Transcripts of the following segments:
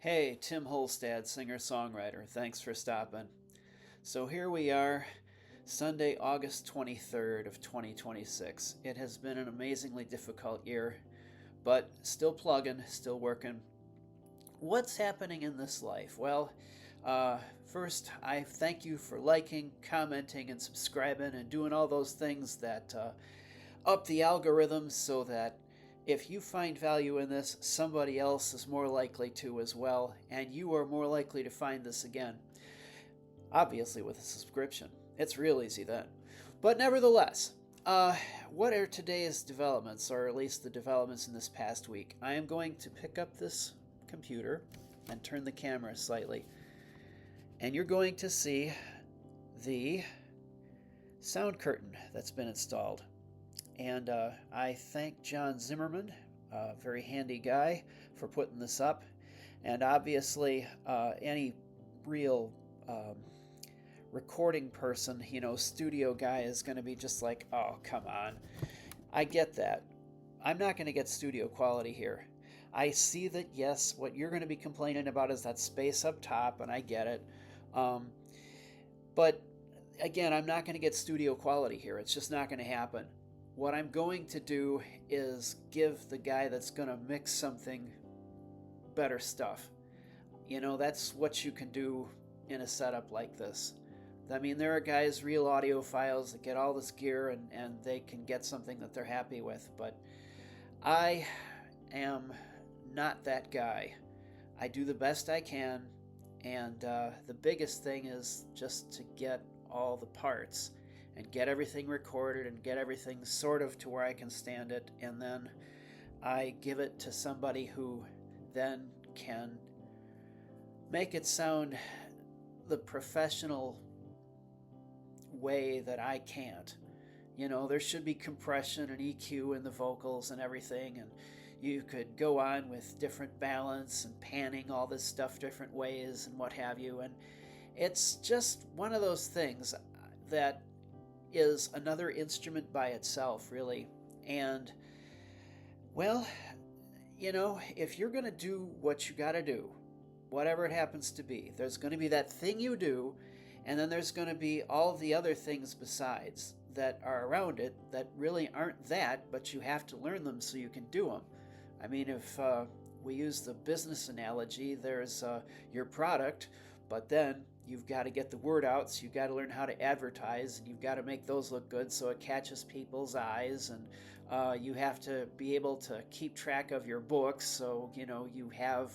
Hey, Tim Holstad, singer-songwriter. Thanks for stopping. So here we are, Sunday, August 23rd of 2026. It has been an amazingly difficult year, but still plugging, still working. What's happening in this life? Well, first, I thank you for liking, commenting, and subscribing, and doing all those things that up the algorithms so that if you find value in this, somebody else is more likely to as well, and you are more likely to find this again. Obviously, with a subscription. It's real easy then. But nevertheless, uh, what are today's developments, or at least the developments in this past week? I am going to pick up this computer and turn the camera slightly, and you're going to see the sound curtain that's been installed. And I thank John Zimmerman, a very handy guy, for putting this up. And obviously, any real recording person, studio guy is going to be just like, oh, come on. I get that. I'm not going to get studio quality here. I see that, yes, what you're going to be complaining about is that space up top, and I get it. Um, but again, I'm not going to get studio quality here. It's just not going to happen. What I'm going to do is give the guy that's going to mix something better stuff. That's what you can do in a setup like this. I mean, there are guys, real audiophiles, that get all this gear and they can get something that they're happy with, but I am not that guy. I do the best I can, and the biggest thing is just to get all the parts and get everything recorded and get everything sort of to where I can stand it, and then I give it to somebody who then can make it sound the professional way that I can't. There should be compression and EQ in the vocals and everything, and you could go on with different balance and panning all this stuff different ways and what have you, and it's just one of those things that is another instrument by itself, really. And, well, if you're going to do what you got to do, whatever it happens to be, there's going to be that thing you do, and then there's going to be all the other things besides that are around it that really aren't that, but you have to learn them so you can do them. I mean, if we use the business analogy, there's your product, but then you've got to get the word out, so you've got to learn how to advertise, and you've got to make those look good so it catches people's eyes, and you have to be able to keep track of your books so you have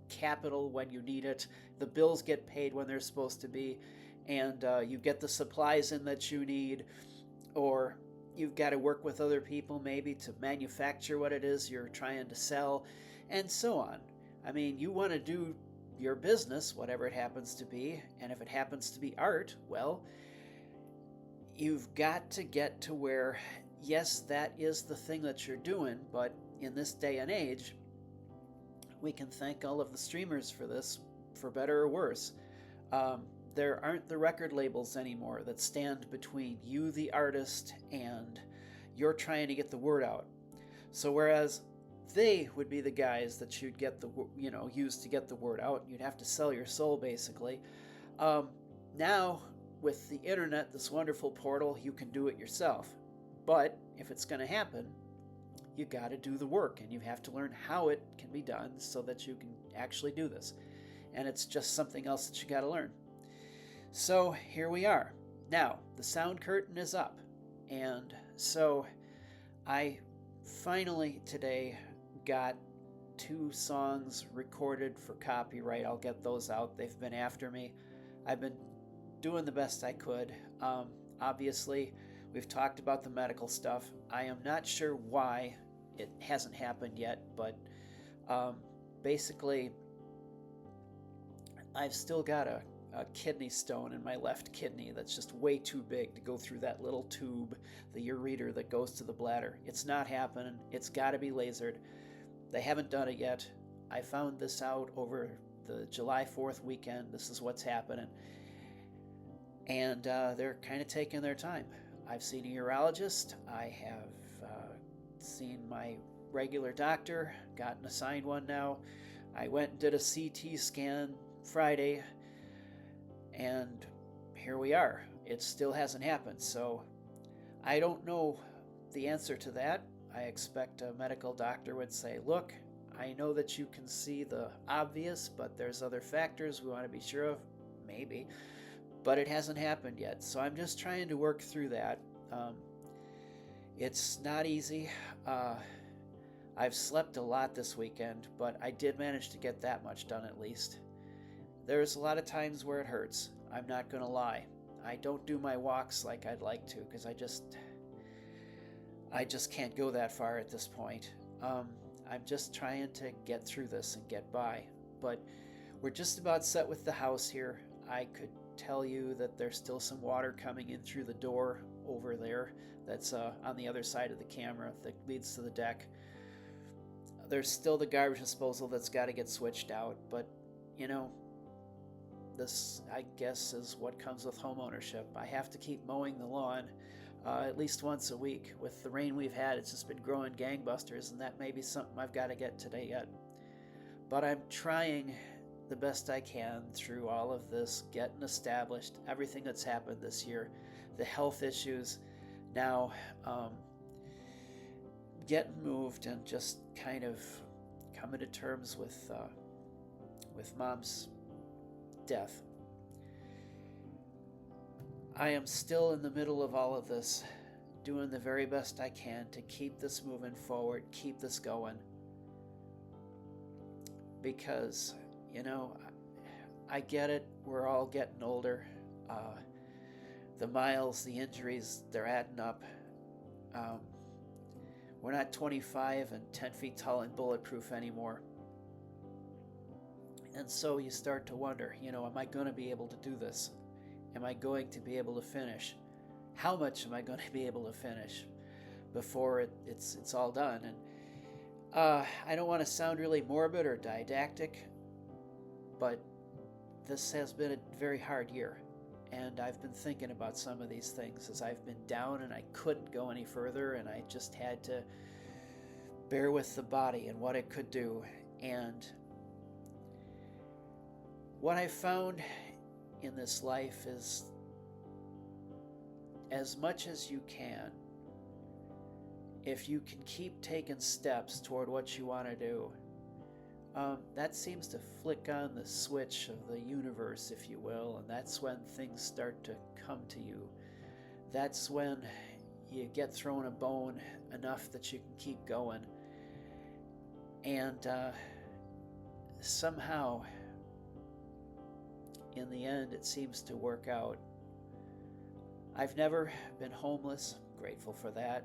capital when you need it, the bills get paid when they're supposed to be, and you get the supplies in that you need, or you've got to work with other people maybe to manufacture what it is you're trying to sell, and so on. I mean, you want to do your business, whatever it happens to be, and if it happens to be art, well, you've got to get to where, yes, that is the thing that you're doing, but in this day and age, we can thank all of the streamers for this, for better or worse. There aren't the record labels anymore that stand between you, the artist, and you're trying to get the word out. So whereas they would be the guys that you'd get the use to get the word out, you'd have to sell your soul basically. Now with the internet, this wonderful portal, you can do it yourself. But if it's going to happen, you got to do the work, and you have to learn how it can be done so that you can actually do this. And it's just something else that you got to learn. So here we are. Now, the sound curtain is up. And so I finally today got 2 songs recorded for copyright. I'll get those out. They've been after me. I've been doing the best I could. Obviously, we've talked about the medical stuff. I am not sure why it hasn't happened yet, but basically, I've still got a kidney stone in my left kidney that's just way too big to go through that little tube, the ureter that goes to the bladder. It's not happening. It's got to be lasered. They haven't done it yet. I found this out over the July 4th weekend. This is what's happening. And they're kind of taking their time. I've seen a urologist. I have seen my regular doctor, gotten assigned one now. I went and did a CT scan Friday, and here we are. It still hasn't happened, so I don't know the answer to that. I expect a medical doctor would say, look, I know that you can see the obvious, but there's other factors we want to be sure of. Maybe. But it hasn't happened yet, so I'm just trying to work through that. It's not easy. I've slept a lot this weekend, but I did manage to get that much done at least. There's a lot of times where it hurts. I'm not going to lie. I don't do my walks like I'd like to because I just can't go that far at this point. I'm just trying to get through this and get by. But we're just about set with the house here. I could tell you that there's still some water coming in through the door over there that's on the other side of the camera that leads to the deck. There's still the garbage disposal that's got to get switched out, but you know, this I guess is what comes with home ownership. I have to keep mowing the lawn at least once a week. With the rain we've had, it's just been growing gangbusters, and that may be something I've got to get today yet. But I'm trying the best I can through all of this, getting established, everything that's happened this year, the health issues, now getting moved, and just kind of coming to terms with Mom's death. I am still in the middle of all of this, doing the very best I can to keep this moving forward, keep this going. Because, you know, I get it. We're all getting older. The miles, the injuries, they're adding up. We're not 25 and 10 feet tall and bulletproof anymore. And so you start to wonder, you know, am I going to be able to do this? Am I going to be able to finish? How much am I going to be able to finish before it's all done? And I don't want to sound really morbid or didactic, but this has been a very hard year. And I've been thinking about some of these things as I've been down and I couldn't go any further, and I just had to bear with the body and what it could do. And what I found in this life is, as much as you can, if you can keep taking steps toward what you want to do, that seems to flick on the switch of the universe, if you will, and that's when things start to come to you. That's when you get thrown a bone enough that you can keep going. And somehow, in the end, it seems to work out. I've never been homeless. I'm grateful for that.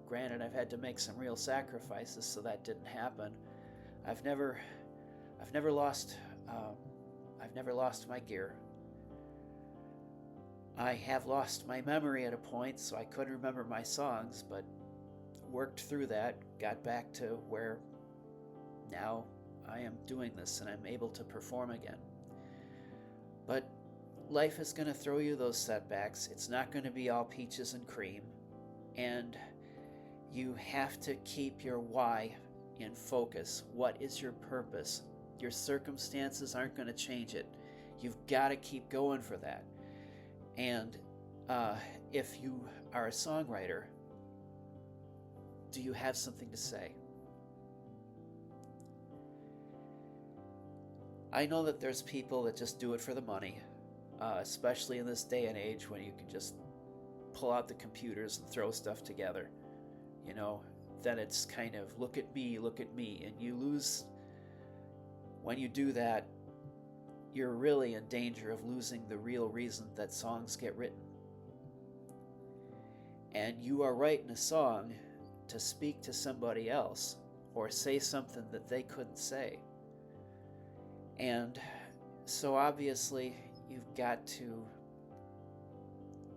Granted, I've had to make some real sacrifices so that didn't happen. I've never lost my gear. I have lost my memory at a point, so I couldn't remember my songs, but worked through that, got back to where now I am doing this and I'm able to perform again. But life is going to throw you those setbacks. It's not going to be all peaches and cream, and you have to keep your why in focus. What is your purpose? Your circumstances aren't going to change it. You've got to keep going for that. And if you are a songwriter, do you have something to say? I know that there's people that just do it for the money, especially in this day and age when you can just pull out the computers and throw stuff together. You know, then it's kind of look at me, and you lose. When you do that, you're really in danger of losing the real reason that songs get written. And you are writing a song to speak to somebody else or say something that they couldn't say. And so obviously you've got to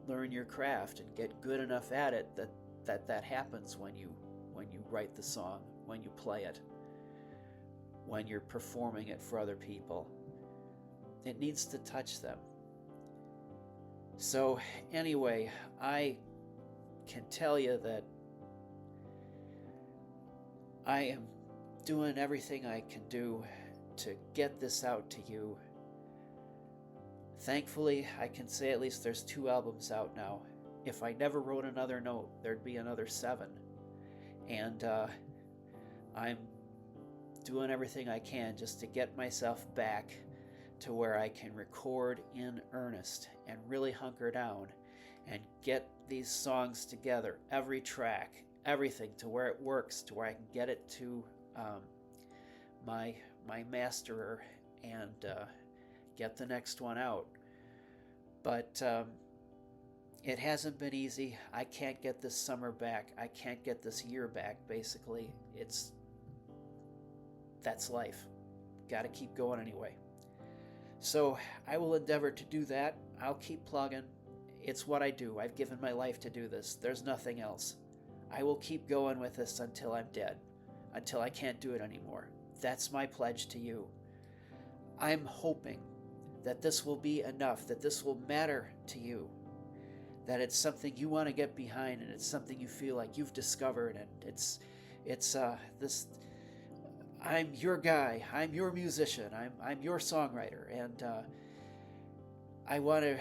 learn your craft and get good enough at it that happens when you write the song, when you play it, when you're performing it for other people. It needs to touch them. So anyway, I can tell you that I am doing everything I can do to get this out to you. Thankfully, I can say at least there's 2 albums out now. If I never wrote another note, there'd be another 7. And I'm doing everything I can just to get myself back to where I can record in earnest and really hunker down and get these songs together, every track, everything, to where it works, to where I can get it to my masterer and get the next one out. But it hasn't been easy. I can't get this summer back. I can't get this year back, basically. That's life. Got to keep going anyway. So I will endeavor to do that. I'll keep plugging. It's what I do. I've given my life to do this. There's nothing else. I will keep going with this until I'm dead, until I can't do it anymore. That's my pledge to you. I'm hoping that this will be enough, that this will matter to you, that it's something you want to get behind, and it's something you feel like you've discovered, and it's this. I'm your guy. I'm your musician. I'm your songwriter, and I want to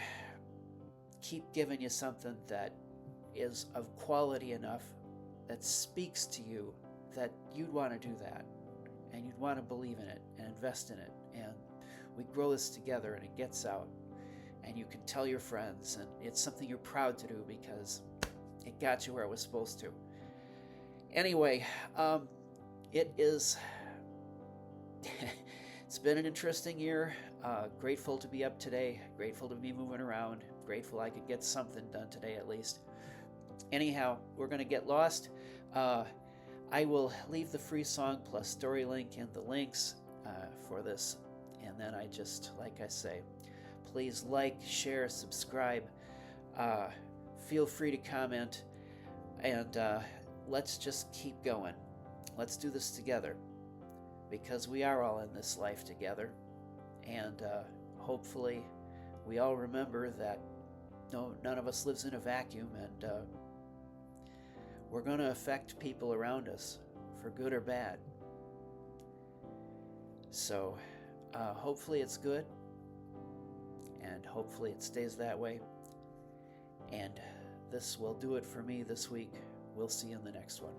keep giving you something that is of quality enough, that speaks to you, that you'd want to do that, and you'd want to believe in it and invest in it, and we grow this together, and it gets out, and you can tell your friends, and it's something you're proud to do because it got you where it was supposed to. Anyway, it is. It's been an interesting year. Grateful to be up today. Grateful to be moving around. Grateful I could get something done today at least. Anyhow, we're going to get lost. I will leave the free song plus story link in the links for this. And then I just, like I say, please like, share, subscribe. Feel free to comment. And let's just keep going. Let's do this together, because we are all in this life together, and hopefully we all remember that none of us lives in a vacuum, and we're going to affect people around us for good or bad. So hopefully it's good, and hopefully it stays that way, and this will do it for me this week. We'll see you in the next one.